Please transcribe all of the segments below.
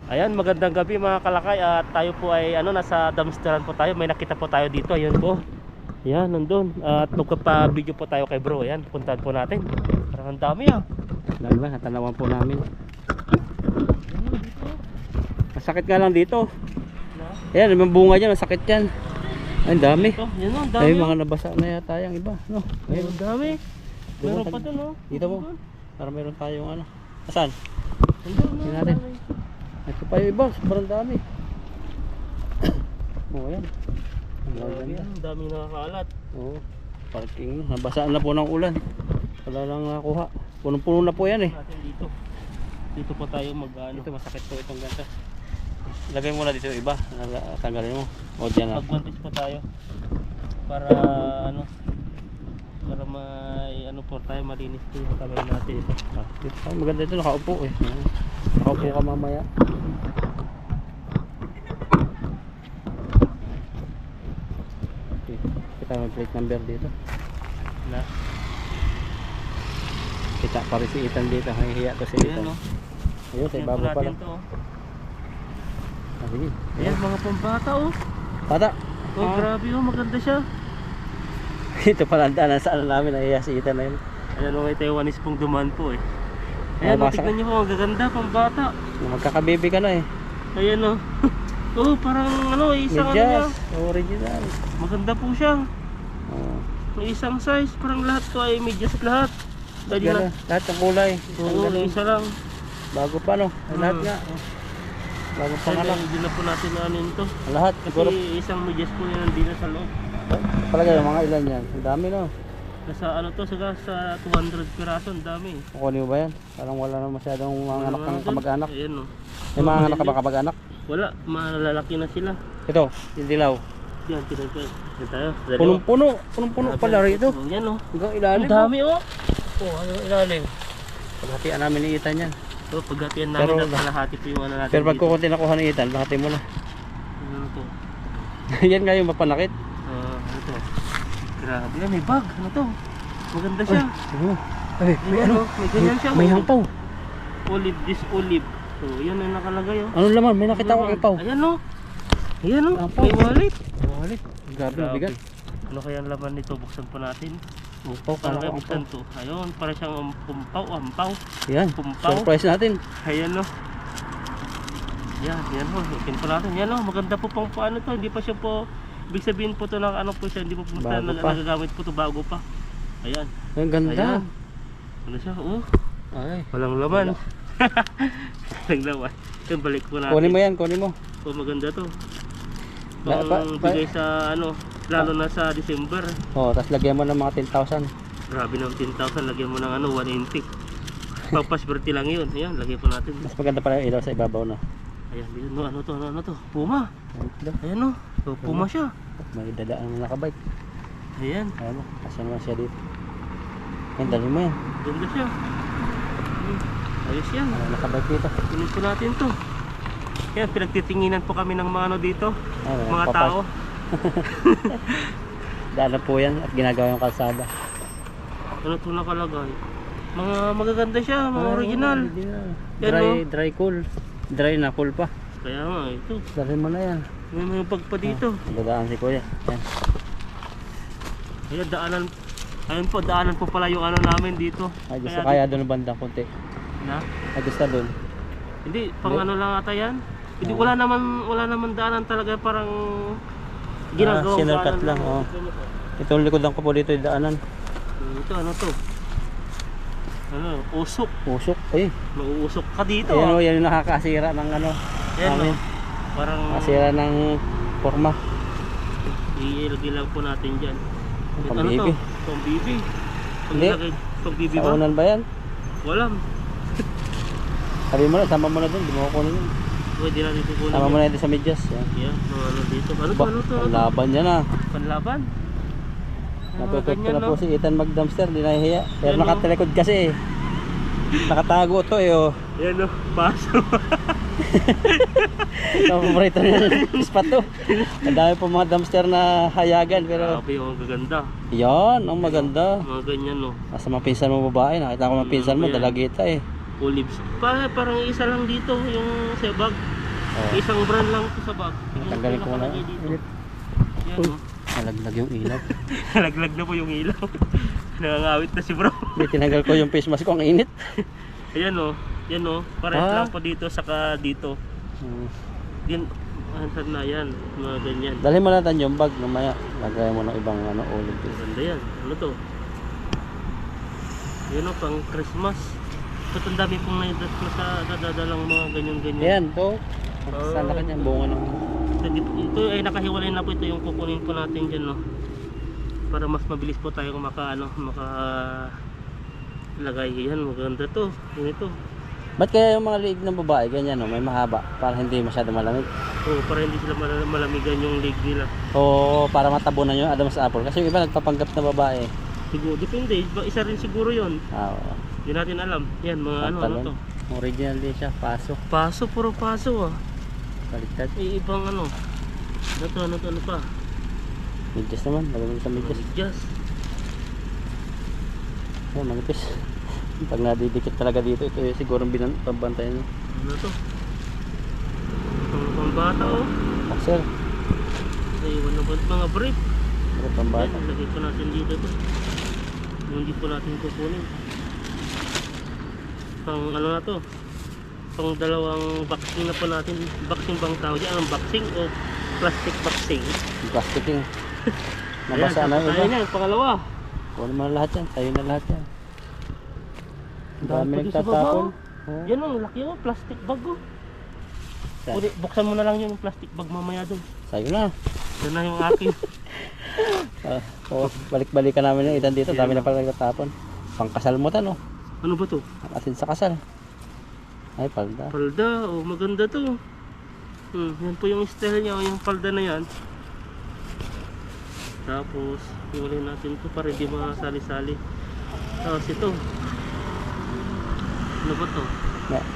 Ayan, magandang gabi mga kalakay. At tayo po ay nasa dumpsteran po tayo. May nakita po tayo dito. Ayun po. Ayan, nandun. At magpapa-video po tayo kay bro. Ayan, puntahan po natin. Parang ang dami ah. Dahil ba, natanawan po namin. Masakit nga lang dito. Ayan, may bunga dyan, masakit yan. Ay, ang dami. Ito, yan o, ang dami. Ay, oh. mga nabasa na yata yung iba, no? Ayun, ang dami. Meron Dumatag- pa dun oh. Dito mo. Para meron tayong ano. Asan? Andun, Tingnan ang natin. dami. Ito pa yung iba, sobrang dami. Oo, yan. Ang Grabe ganda. yan, ang daming nakakalat. Oo. Parking, nabasaan na po ng ulan. Wala lang nakuha. Punong-puno na po yan eh. Natin dito. Dito po tayo Ito masakit po itong ganda. Lagay mo na dito yung iba. Tanggalin mo. O dyan na. magwantis po tayo. Para para may po tayo, malinis po yung kamay natin ito. Dito, maganda ito, nakaupo eh. Nakaupo ka mamaya. Okay. Kita may plate number dito. Na. Kita pa rin si Ethan dito. Hihiya to si Ethan. Ayan oh. Ayun, sa Ayan po ibabaw pa natin lang. to oh. Sige. Ayan, mga pambata oh. Bata. Oh, grabe oh, maganda siya. Ito pala ang daanan sa ano namin. Nahihiya si Ethan na yun. Ayan oh, may Taiwanese pong dumaan po eh. Ah, Ayan, basa tignan niyo po, ang gaganda, pambata. Magkakababy ka na eh. Ayan oh. Oh, parang isang niya. Medyas. Original. Maganda po siya. Oh. May isang size, parang lahat to ay medyas lahat. Dahil na. Ganda. Lahat ng kulay. Oo, Ang ganun. isa lang. Bago pa no. Ang lahat nga. Bago pa nga lang. Hindi na po natin to. Ang lahat. Kasi Siguro. isang medyas po yan hindi na sa loob. Palagay mga ilan yan. Ang dami no. Nasa sa 200 piraso, ang dami. Kukunin mo ba yan? Parang wala na masyadong mga anak ng kamag-anak. Ayan oh. May mga anak ka ba kamag-anak? Wala, malalaki na sila. Ito, yung dilaw. Yan, tinagay. Yan tayo. Punong-puno. Punong-puno pala rito. Oh, yan oh. Hanggang ilalim. Ang dami oh. Oh, hanggang ilalim. Paghatian namin ni Ethan yan. So, paghatian namin Pero- at kalahati po yung natin Pero pag dito. kukunti nakuha ni Ethan, bahati mo na. Ano to? Yan nga yung mapanakit. Ano to? Grabe yan, may bag. Ano to? Maganda siya. Ay, may ano? May ganyan siya. May oh. hangpaw. Olive, this olive. So, yan ang nakalagay oh. Ano laman? May nakita ko hangpaw. Ayan oh. Ayan oh. Hangpaw. May wallet. Walit. Grabe ang bigat. Ano kaya ang laman nito? Buksan po natin. Hangpaw, Para kala kaya ko buksan hangpaw. to. Ayun, para siyang ampaw. Yan. Pumpaw. Surprise natin. Ayan oh. Yan oh. Open po natin. Yan oh. Maganda po pang paano to. Hindi pa siya po, ibig sabihin po to ng ano po siya. Hindi po basta Bago pa. nagagamit po to, bago pa. Ayan. Ang ganda. Ayan. Ano siya? Oh. Ay. Walang laman. Walang laman. Yan, balik po natin. Kunin mo yan, kunin mo. Oh, maganda to. Pa- pa- Pang bigay sa lalo na sa December. Oh, tapos lagyan mo ng mga 10,000. Grabe ng 10,000, lagyan mo ng 180. Pagpaswerte lang yun. Ayan, lagyan po natin. Mas maganda pala yung ilaw sa ibabaw na. Ayan, dito, ano to? Puma. Ayan no. So, Puma siya. May dadaan na nakabike. Ayan, Ayan mo, kasi naman siya dito. Yan, dali mo yan. ganda siya. Ayos yan. Nakabike dito. Kunin po natin to. Ayan, pinagtitinginan po kami ng mga dito. Ayan, Mga papay. tao. Daan po yan at ginagawa yung kalsada. Ano to nakalagay? Mga magaganda siya, mga original. Yan, Dry cool. Dry na cool pa. Kaya nga, ito. Dali mo na yan. May bag pa dito. Dadaan si kuya. Yan. Ayan, daanan po pala yung namin dito. Ay, gusto kaya doon bandang konti. Na? Ay, gusto doon. Hindi, pang Hindi. lang ata yan. Hindi, wala naman daanan talaga, parang ginagawa shortcut lang, oh. Itong likodan ko po dito yung daanan. Ito, ano to? Usok. Usok. Ay. Nauusok ka dito. Ayan o, yan yung nakakasira ng ano. Ayan, namin. parang Kasira ng forma. iilagay lang po natin dyan. Pang-bibi. Pang-bibi. Hindi. Pang-bibi Sa ba? unan ba yan? Wala. Sabi mo na, sama mo na doon. Di mo ko kunin yun. Pwede natin kukunin. Sama mo na dito sa medyas. Yan. Yan, ano dito. Ano to? Ba, Ano to? ang laban yan ah. Panlaban? Natututo ganyan, na po no? si Ethan mag-dumpster, di nahihiya. Pero Yan, no? nakatalikod kasi eh. Nakatago to eh oh. Yan o, paso. Paborito niya yung spot to. Ang dami po mga dumpster na hayagan pero Grabe yung gaganda. yan, ang maganda. Mga ganyan no. Nasa mga pinsan mo babae, nakita ko mga pinsan mo, Yan. dalagita eh. Olives. Parang isa lang dito yung sa bag. Oh. Isang brand lang ito sa bag. Tingnan Tanggalin mo ko na. nakalagay dito. Init. Yan Uy, oh. nalaglag yung ilaw. Nalaglag na po yung ilaw. Nangangawit na si bro. Hindi, tinanggal ko yung face mask ko, ang init. Ayan oh. Yan oh. Pares Ah. lang po dito saka dito. Yan. Saan na yan? Mga ganyan. Dalhin mo natin yung bag, mamaya lagay mo ng ibang ulit. Maganda yan. Ano to? Yan o, pang Christmas. Ito ang dami pong naidat na sa nadadalang mga ganyan-ganyan. Ayan, to. Saan na kanya, bunga ng... Ito ay nakahiwalay na po. Ito yung kukunin po natin dyan, no? Para mas mabilis po tayo lagay. Yan, maganda to. Yan ito. Ba't kaya yung mga liig ng babae, ganyan, no? May mahaba, para hindi masyado malamig? Oo, para hindi sila malamigan yung leg nila. O para matabunan yung Adam's apple. Kasi yung iba nagpapanggap na babae. Siguro, depende. Isa rin siguro yon. Oo. Hindi natin alam. Yan, mga ano Pantalon. to. Original din siya, paso. Paso, puro paso ah. Baliktad. May ibang ano. Ano pa? Medyas naman, lagay mo sa medyas. Just. Ayan, manipis. Pag nadidikit talaga dito, ito yung siguro pambantayan nyo. Ano to? Pambata oh. Boxer. Naiwan na ba mga brief? Pero pambata. Ayan, lagay ko natin dito ito. Yung hindi po natin kukunin. Pang ano na to? Pang dalawang boxing na po natin. Boxing bang tawag yan? Anong boxing o plastic boxing? Plasticing. Nabasa Ayan, na tapos iba. tayo na, pangalawa. Kunin mo na lahat yan, tayo na lahat yan. Ang Dami dami pa dito sa nagtatapon. baba, Oo. Yan ang laki oh, plastic bag oh. Saan? Buksan mo na lang yung plastic bag mamaya doon. Sa'yo na. Yan na yung akin. Balik-balikan namin yung itan dito, dami na pala nagtatapon. Pangkasal mo tan, oh. Ano ba to? Ang atin sa kasal. Ay, palda. Palda, oh maganda to. Yan po yung style niya, yung palda na yan. Tapos, iwalay natin to para hindi masali-sali. Tapos ito. Ano ba to?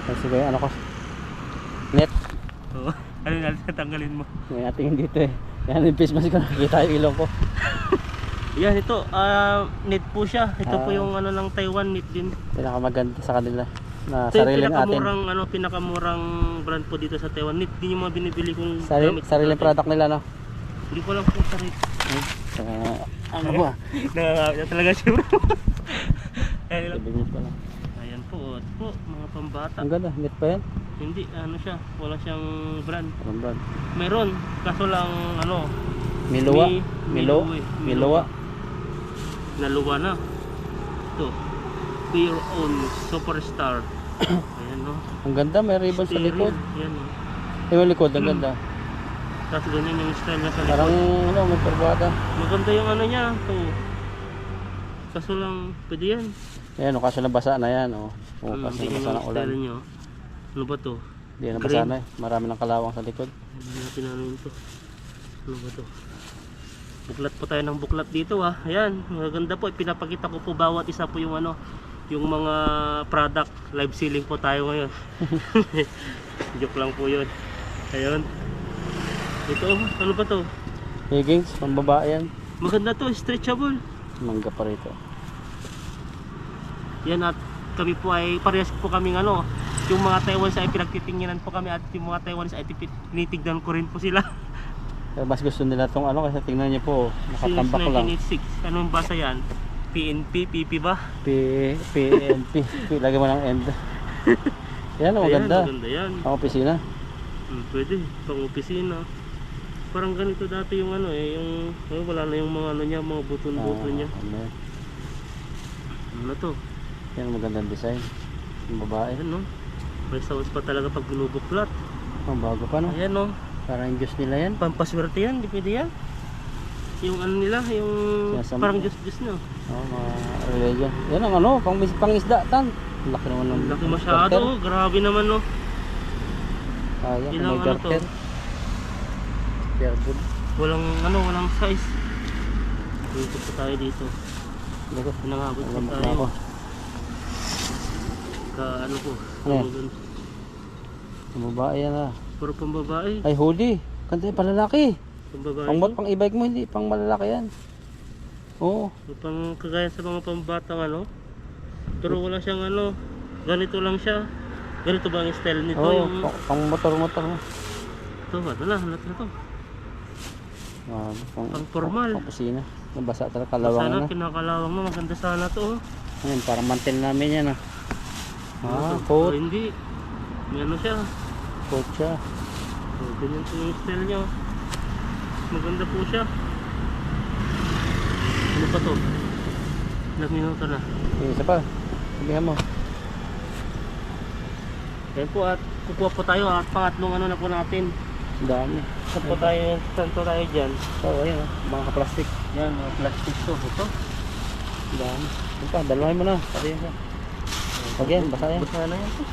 Kasi ba ano ko? Net. Oh, ano natin tanggalin mo? May ating dito eh. Yan yung face mask ko, nakikita yung ilong ko. Yan ito, net po siya. Ito po yung ano ng Taiwan net din. Pinakamaganda sa kanila. Na Ito yung sariling atin. pinakamurang brand po dito sa Taiwan. Net din yung mga binibili kong Sariling product nila, no? Hindi ko lang kung sarili. Ano ba? Nangangawit na talaga siya bro. Ayan lang. Sabihin pa lang. Ayan po, ito po, mga pambata. Ang ganda, net pa yan. Hindi, ano siya, wala siyang brand. Anong brand? Meron, kaso lang ano, Miluwa. Miluwa. naluwa na. Ito, Be Your Own Superstar. Ayan no. Ang ganda, may ribbon sa Steering. likod. Ayan no. Yung likod, ang ganda. Tapos ganyan yung style niya sa Parang, likod. may perbada. Maganda yung ano niya. Ito. Kaso lang, pwede yan. Ayan, kaso nabasa na yan, oh. Kaso Tingnan nabasa yung ng ulan. style niyo. Ano ba to? Hindi na nabasa Green. na eh. Marami ng kalawang sa likod. Hindi natin ano yun to. Ano ba to? Buklat po tayo ng buklat dito ha. Ayan, maganda po. Pinapakita ko po bawat isa po yung ano, yung mga product. Live selling po tayo ngayon. Joke lang po yun. Ayun. Ito, ano ba to? Higgins, pambabae yan. Maganda to, stretchable. Mangga pa rito. Yan at kami po ay parehas po kaming ano, yung mga Taiwanese ay pinagtitinginan po kami at yung mga Taiwanese ay tinitignan ko rin po sila. Pero mas gusto nila tong ano kasi tingnan niyo po, Since nakatambak lang. 1986, anong basa yan? PNP, PP ba? PNP. Lagyan mo ng end. Yan, ang Ayan, maganda. maganda yan. Ang opisina. Pwede, pang opisina. Parang ganito dati yung ano eh, yung wala na yung mga ano niya, mga buton-buton niya. Ano, Ano to? yan ang magandang design. Yung babae. Ayan no. May sounds pa talaga pag binubuklat. Ang bago pa, no? Ayan no. Parang Diyos nila yan. Pampaswerte yan, di pwede yan. Yung ano nila, yung Sinasama. parang Diyos-Diyos no. Oh, mga religion. Yan ang ano, pang isda tan. Laki naman ng Laki masyado, grabe naman no. Kaya, kung Ilang may ano to? garter. Garter. Walang size. Dito po tayo dito. Dito. Pinangabot po Alam na tayo. ako. Ano po? Ayan. Ano, Ang babae yan ah. puro pang babae. Ay, hoodie. Kanta yung palalaki. Pang babae. Pang e-bike mo, hindi. Pang malalaki yan. Oo. Pang kagaya sa mga pambatang ano. Pero wala siyang ano. Ganito lang siya. Ganito ba ang style nito? Oo, Yung pang motor-motor mo. Ito, ano na, halat na to. Pang formal. Pang kusina. Nabasa talaga, Sana kalawang na. kinakalawang na, maganda sana to. Ayun, parang mantel namin yan ah. Ano to? Coat. Hindi. May ano siya. Coat siya. Ganyan po yung style niya. Maganda po siya. Ano pa to? Ilang minuto na. Isa pa. Sabihan mo. Ayan po at kukuha po tayo at pangatlong ano na po natin. Dami. Saan po tayo dyan? Oo, ayun ah. Mga ka-plastic. Yan, mga plastic to. Ito. Dami. Ayun pa, dalawahin mo na. Pati yan siya. Pag yan, basa yan. Basa na yan to.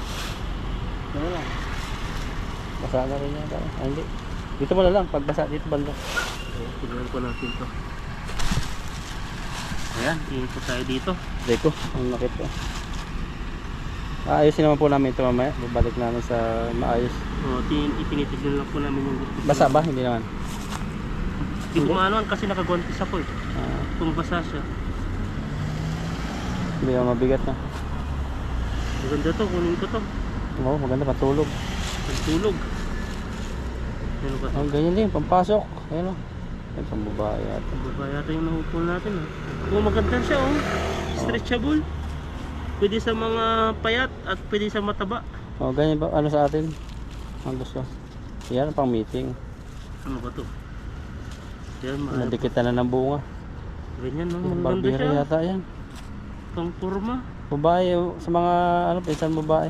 Ano lang. Basa na rin yan. Ah, hindi. Dito mo na lang. Pag basa dito banda. Tignan po natin to. Ayan, tingin po tayo dito. Deko, ang nakit ko. Ayusin naman po namin ito mamaya. Babalik namin sa maayos. O, itinitignan lang po namin yung gusto. Basa ba? Hindi naman. Hindi ko maanoan kasi nakagwantis ako eh. Ah, Kung basa siya. hindi naman mabigat na. Maganda to, kunin ko to. Oo, maganda patulog. Pagtulog. Ano ba? Oh, ganyan din, pampasok. Ayun o. Ay, pambabae yata. Baba yata yung nahupol natin ah. Oh, maganda siya oh. Stretchable. Pwede sa mga payat at pwede sa mataba. Oh, ganyan ba? Ano sa atin? Ang gusto. Yan, pang meeting. Ano ba to? Yan, Nadikitan na ng bunga. ganyan no, maganda Barbero siya. yata yan. Pang forma. Babae, sa mga ano, pinsan babae.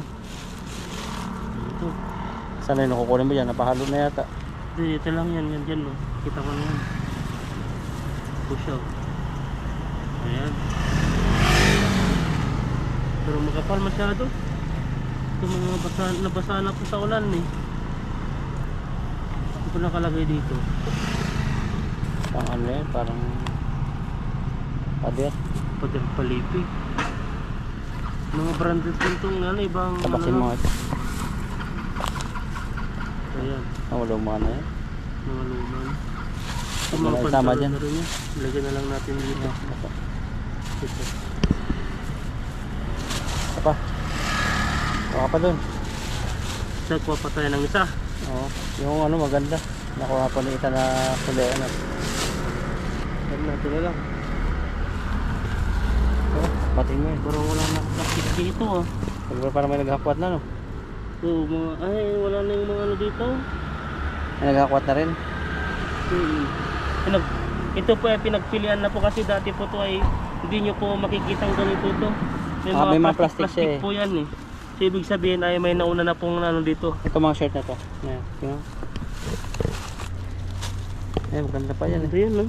Ito. Sana yung nakukunin mo dyan, napahalo na yata. Ito lang yan, yan dyan no. Kita ko na yan. Push out. Ayan. Pero makapal masyado. Ito mga nabasa na po sa ulan eh. Ito nakalagay dito. Pang ano yan, parang pader. Pader palipi. Mga branded din itong ano, ibang Tabasin mo ito. Ayan, Wala umana yan. mga luman. Yung Wala mga isama pantalon dyan. na rin yan. Lagyan na lang natin dito. Ito. Isa pa. Baka pa dun. So, kuha pa tayo ng isa. Oo. Yung ano maganda. Nakuha pa ni isa na kulay ano. Ayan natin na lang. Pating mo yun. Parang wala na plastic dito ah. Pag parang may naghapwat na no. So, mga, ay, wala na yung mga ano dito. May naghapwat na rin. Ito po ay pinagpilian na po kasi dati po to ay hindi nyo po makikitang ganito to. May mga plastic siya eh. po yan eh. So, ibig sabihin ay may nauna na pong ano dito. Ito mga shirt na to. Ayan. Tingnan. Ayan, maganda pa yan Ito eh. yan no?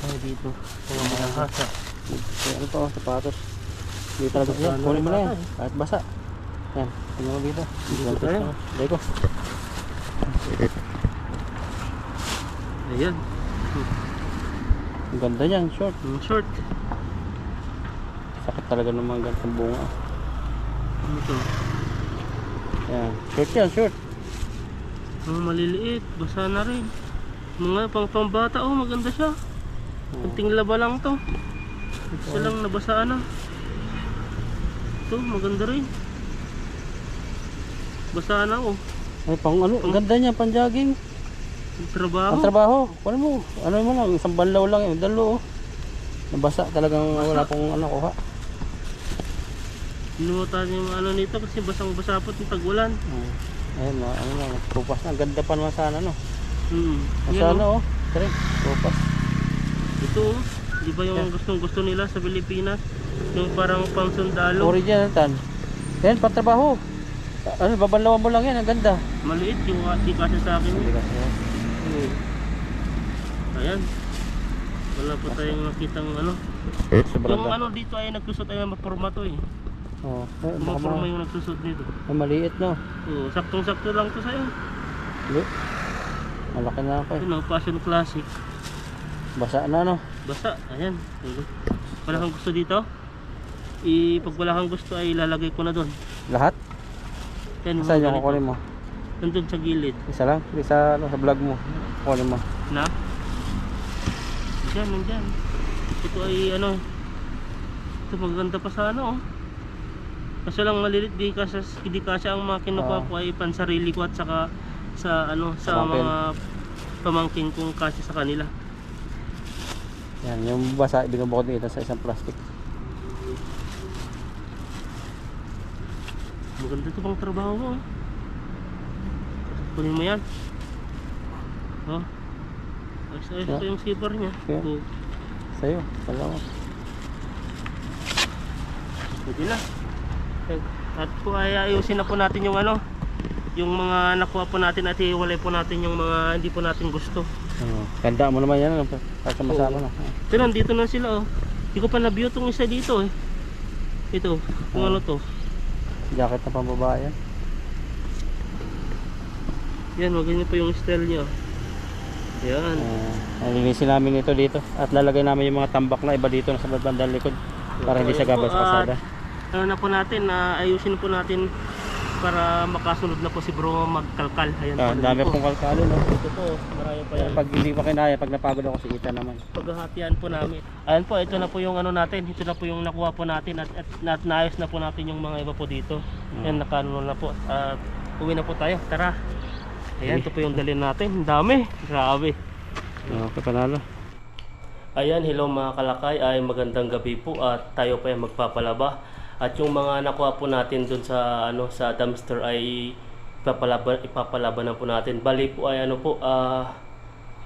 Ay dito. Mga hasa. Ano pa oh, sapatos. Dito talaga siya. Ano Kunin mo na yan. bata, Kahit basa. Ayan. Tingnan mo dito. Dito tayo. Dito. Ayan. Ang ganda niyan, short. Yung short. Sakit talaga ng mga gantong bunga. Ano to? Ayan. Short yan, short. Mga maliliit. Basa na rin. Mga pang bata. Oh, maganda siya. Kunting laba lang to. Isa lang nabasa na. Ito, maganda rin. Basa na oh. Ay, pang ano, ang ganda niya, pang jogging. Ang trabaho. Ang trabaho. Ano mo? Ano mo lang, isang banlaw lang yun. Dalo oh. Nabasa talagang wala pong ano kuha. Inuutan yung ano nito kasi basang-basa po yung tag-ulan. Ayun na, ano na, nagpupas na. Ang ganda pa naman sana no. Yan, Sana oh. oh. Tari, pupas. Ito oh. Di ba yung gustong-gusto nila sa Pilipinas? Yung parang pangsundalo. Original tan. Yan, pang-trabaho. Ano, babanlawan mo lang yan, ang ganda. Maliit yung di kasi sa akin. Hindi kasi. Ayan. Wala po tayong nakitang ano. Sobrang Yung ano dito ay nagsusot ay maporma to eh. Oh, ay, baka Maporma yung nagsusot dito. ay, maliit no. Oo, saktong-sakto lang to sa'yo. Hindi. Malaki na ako eh. Yun ang Passion Classic. Basa na no. Basa, ayan. Wala kang gusto dito? Pag wala kang gusto ay ilalagay ko na doon. Lahat? Yan, Saan yung ganito. kukunin mo? Nandun sa gilid. Isa lang? Isa ano, sa vlog mo. Kukunin mo. Na? Diyan, nandyan. Ito ay ano. Ito maganda pa sa ano oh. Kaso lang malilit, di kasi ang mga kinukuha ko ay pansarili ko at saka sa ano sa Pamangkin. mga pamangkin kong kasi sa kanila. Yan, yung basa, binubukod dito sa isang plastic. Maganda to pang trabaho mo. Kunin mo yan. Oh. Ayos Yeah. pa yung zipper niya. Yeah. Oh. Sa'yo, salamat. Pwede na. At po ay ayusin na po natin yung ano, yung mga nakuha po natin at iwalay po natin yung mga hindi po natin gusto. Ganda mo naman yan, ano, kasama na. Pero nandito na sila oh. Hindi ko pa na-view tong isa dito eh. Ito, kung ano to. Jacket na pambabae yan. Yan, ganyan po yung style niya. Yan. Nalinisin namin ito dito. At lalagay namin yung mga tambak na iba dito sa bandang likod. Para hindi siya gabal sa kasada. Ano na po natin, ayusin po natin para makasunod na po si bro magkalkal. Ayan po. Ang dami pong kalkalo, no? Ito po, marami pa yan. Pag hindi pa kinaya, pag napagod ako si Ita naman. Paghahatian po namin. Ayan po, ito na po yung ano natin. Ito na po yung nakuha po natin at naayos na po natin yung mga iba po dito. Yan, nakano na po. At uwi na po tayo. Tara. Ayan, ito po yung dalhin natin. Ang dami. Grabe. Okay, panalo. Ayan, hello mga kalakay. Ay magandang gabi po at tayo pa yung magpapalaba. At yung mga nakuha po natin dun sa ano sa dumpster ay ipapalaban na po natin. Bali po ay ano po,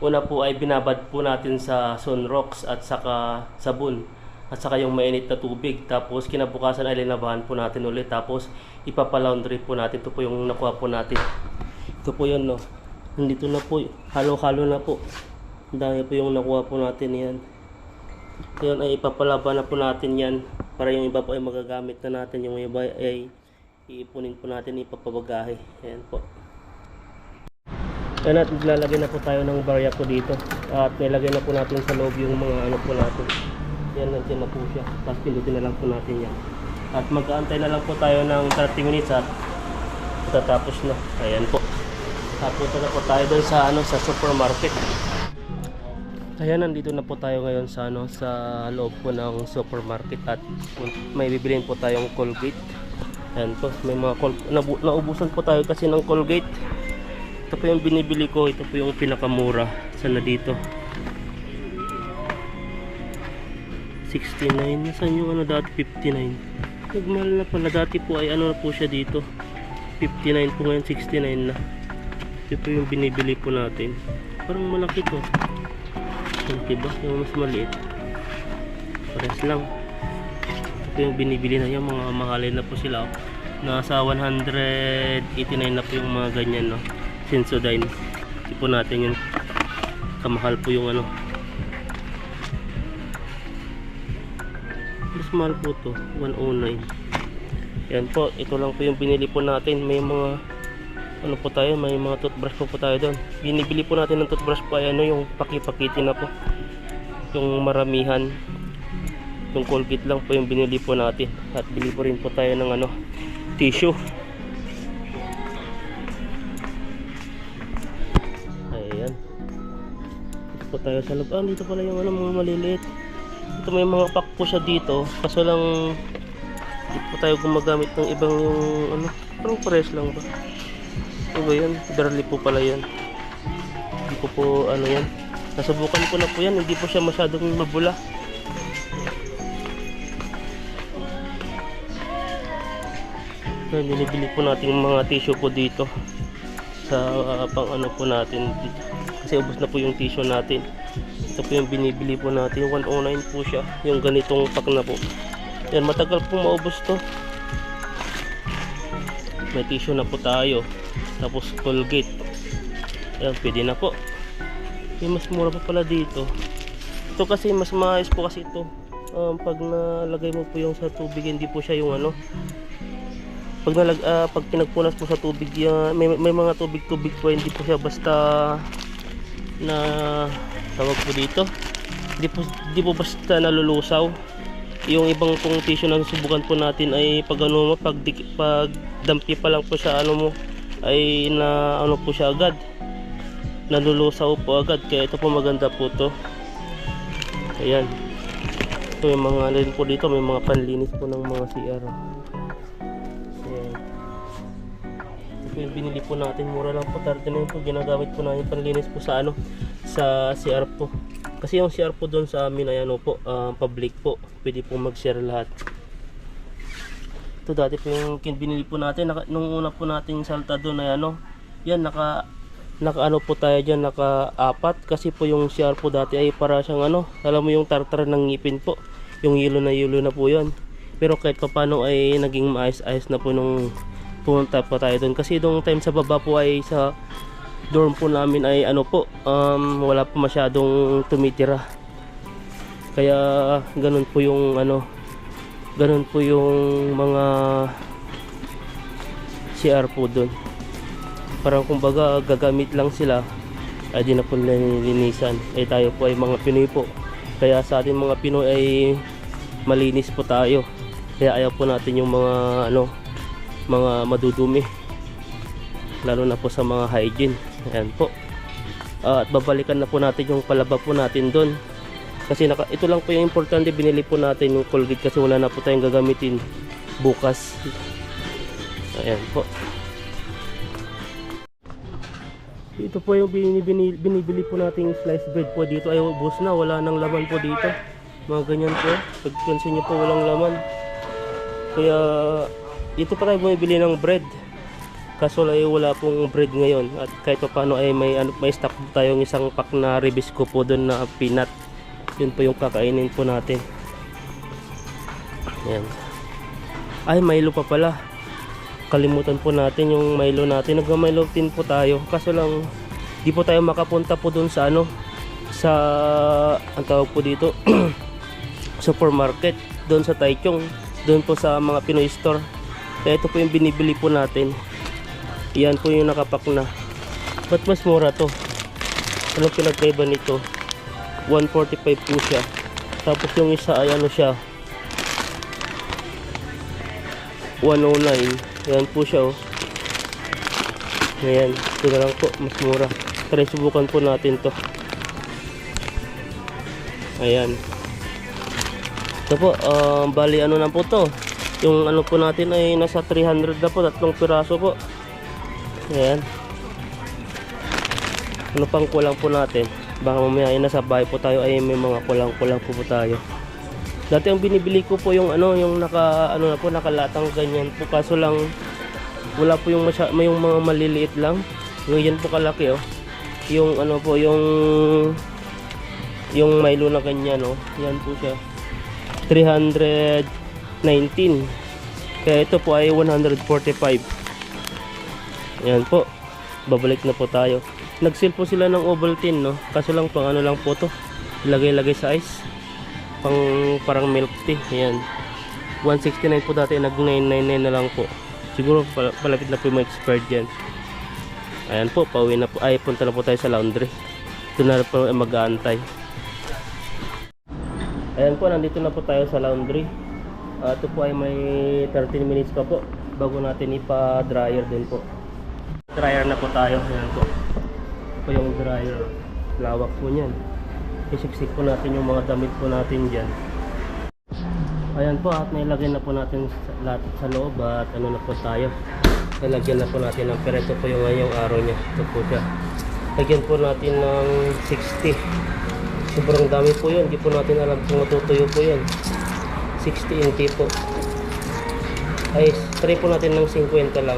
una po ay binabad po natin sa sunrocks at saka sabon at saka yung mainit na tubig. Tapos kinabukasan ay linabahan po natin ulit. Tapos ipapalaundry po natin. Ito po yung nakuha po natin. Ito po yun, no. Nandito na po, halo-halo na po. Ang dami po yung nakuha po natin yan. Ngayon ay ipapalaban na po natin yan para yung iba po ay magagamit na natin, yung iba ay iipunin po natin, ipapabagahe. Ayan po. Ayan, at lalagay na po tayo ng barya po dito at nilagay na po natin sa loob yung mga ano po natin. Yan, nandiyan na po siya, tapos pindutin na lang po natin yan at mag-aantay na lang po tayo ng 30 minutes at tatapos na. Ayan po, tapos na po tayo doon sa ano, sa supermarket. Ayan, nandito na po tayo ngayon sa ano, sa loob po ng supermarket at may bibiliin po tayong Colgate. Ayan po, may mga naubusan po tayo kasi ng Colgate. Ito po yung binibili ko, ito po yung pinakamura. Sana dito 69, nasaan yung ano dati 59. Nagmahal na pala, dati po ay ano na po siya dito 59 po, ngayon 69 na. Ito po yung binibili po natin, parang malaki to. Diba? Yung mas maliit pares lang. Ito yung binibili na, yung mga mahalin na po sila. Nasa 189 na po yung mga ganyan, no? Sensodyne. Ito po natin yung kamahal po yung ano. Mas mahal po to, 109. Yan po, ito lang po yung binili po natin. May mga ano po tayo, may mga toothbrush po tayo doon. Binibili po natin ng toothbrush po ay ano, yung pakipakiti na po, yung maramihan. Yung Colgate lang po yung binili po natin. At bili po rin po tayo ng ano, tissue. Ayan, dito po tayo sa loob. Dito pala yung ano, mga maliliit. Ito may mga pack po siya dito, kaso lang dito po tayo gumagamit ng ibang yung ano, parang pares lang ba. Ano ba yan? Barley po pala yan. Hindi ko po ano yan. Nasubukan ko na po yan. Hindi po siya masyadong mabula. So, binibili po natin mga tissue po dito. Sa pang ano po natin. Kasi ubos na po yung tissue natin. Ito po yung binibili po natin. 109 po siya. Yung ganitong pack na po. Yan, matagal po maubos to. May tissue na po tayo. Tapos Colgate. Ayan, pwede na po. Yung mas mura pa pala dito. Ito kasi mas maayos po kasi ito. Pag nalagay mo po yung sa tubig, hindi po siya yung ano. Pag pinagpunas po sa tubig, may mga tubig-tubig po, hindi po siya basta na tawag po dito. Hindi po basta nalulusaw. Yung ibang pong tissue na susubukan po natin ay pag ano mo, pag dampi pa lang po siya ano mo, ay na ano po siya agad, nalulusaw po agad. Kaya ito po maganda po to. Ayan, ito yung mga rin po dito, may mga panlinis po ng mga CR. yung binili po natin. Mura lang po, 39 po. Ginagamit po namin panlinis po sa ano, sa CR po. Kasi yung CR po doon sa amin ay ano po, public po. Pwede po mag-share lahat. Ito dati po yung binili po natin. Nung una po natin salta doon ay ano, yan naka ano po tayo dyan, naka-apat. Kasi po yung CR po dati ay para siyang ano, alam mo yung tartar ng ngipin po. Yung yelo na po yun. Pero kahit pa paano ay naging maayos-ayos na po nung pumunta pa tayo doon. Kasi nung time sa baba po ay sa dorm po namin ay ano po, wala po masyadong tumitira. Kaya ganun po yung ano, ganun po yung mga CR po doon. Parang kumbaga gagamit lang sila ay di na po nilinisan. Eh tayo po ay mga Pinoy po. Kaya sa ating mga Pinoy ay malinis po tayo. Kaya ayaw po natin yung mga ano, mga madudumi. Lalo na po sa mga hygiene. Ayan po. At babalikan na po natin yung palaba po natin doon. Kasi ito lang po yung importante, binili po natin yung Colgate kasi wala na po tayong gagamitin bukas. Ayan po. Ito po yung binibili po nating sliced bread po dito. Ay ubos na, wala nang laman po dito. Mga ganyan po. Pagpansin nyo po walang laman. Kaya dito pa tayo bumibili ng bread. Kaso ay wala pong bread ngayon. At kahit pa paano ay may stock po tayong isang pack na Ribisco po doon na peanut. Yun po yung kakainin po natin. Ayan. Ay Milo pa pala. Kalimutan po natin yung Milo natin. Nagma-Milo tin po tayo. Kaso lang di po tayo makapunta po doon sa ano, sa ang tawag po dito supermarket doon sa Taichung, doon po sa mga Pinoy store. Kaya ito po yung binibili po natin. Yan po yung nakapak na. Ba't mas mura to? Anong pinagkaiba nito? 145 po siya. Tapos yung isa ay ano siya, 109. Yan po siya oh. Ayan, ito na lang po, mas mura. Try subukan po natin to. Ayan. Ito po, bali ano na po to. Yung ano po natin ay nasa 300 na po, 3 piraso po. Ayan. Ano pang kulang po natin? Baka mamaya ay nasa bahay po tayo ay may mga kulang-kulang po tayo. Dati ang binibili ko po yung ano, yung nakalatang ganyan po. Kaso lang wala po yung may yung mga maliliit lang. Yung yan po kalaki oh. Yung ano po, yung Milo na ganyan oh. Yan po siya. 319. Kaya ito po ay 145. Yan po. Babalik na po tayo. Nag-sale po sila ng Ovaltine no. Kaso lang pang ano lang po to. Ilagay-lagay sa ice. Parang milk tea. Ayan. 169 po dati, nag 999 na lang po. Siguro palapit na po yung expired dyan. Ayan po, pauwi na po. Ay, punta na po tayo sa laundry. Ito na po mag-aantay. Ayan po, nandito na po tayo sa laundry. Ito po ay may 13 minutes pa po bago natin ipa-dryer din po. Dryer na po tayo. Ayan po. Ito po yung dryer. Lawak po niyan. Isiksik po natin yung mga damit po natin dyan. Ayan po, at nailagay na po natin lahat sa loob at ano na po tayo. Nilagyan na po natin ng pereto po yung araw niya. Ito po siya. Lagyan po natin ng 60. Sobrang dami po yun. Hindi po natin alam kung matutuyo po yun. 60 inti po. Ay, try po natin ng 50 lang.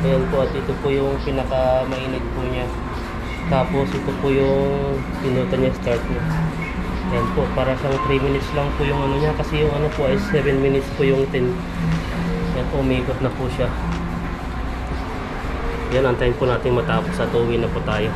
Ayan po, at ito po yung pinaka mainit po niya. Tapos ito po yung pinutan niya, start niya. Ayan po, para siyang 3 minutes lang po yung ano niya. Kasi yung ano po ay 7 minutes po yung 10. Ayan po, umikot na po siya. Ayan, antayin po natin matapos at uwi na po tayo.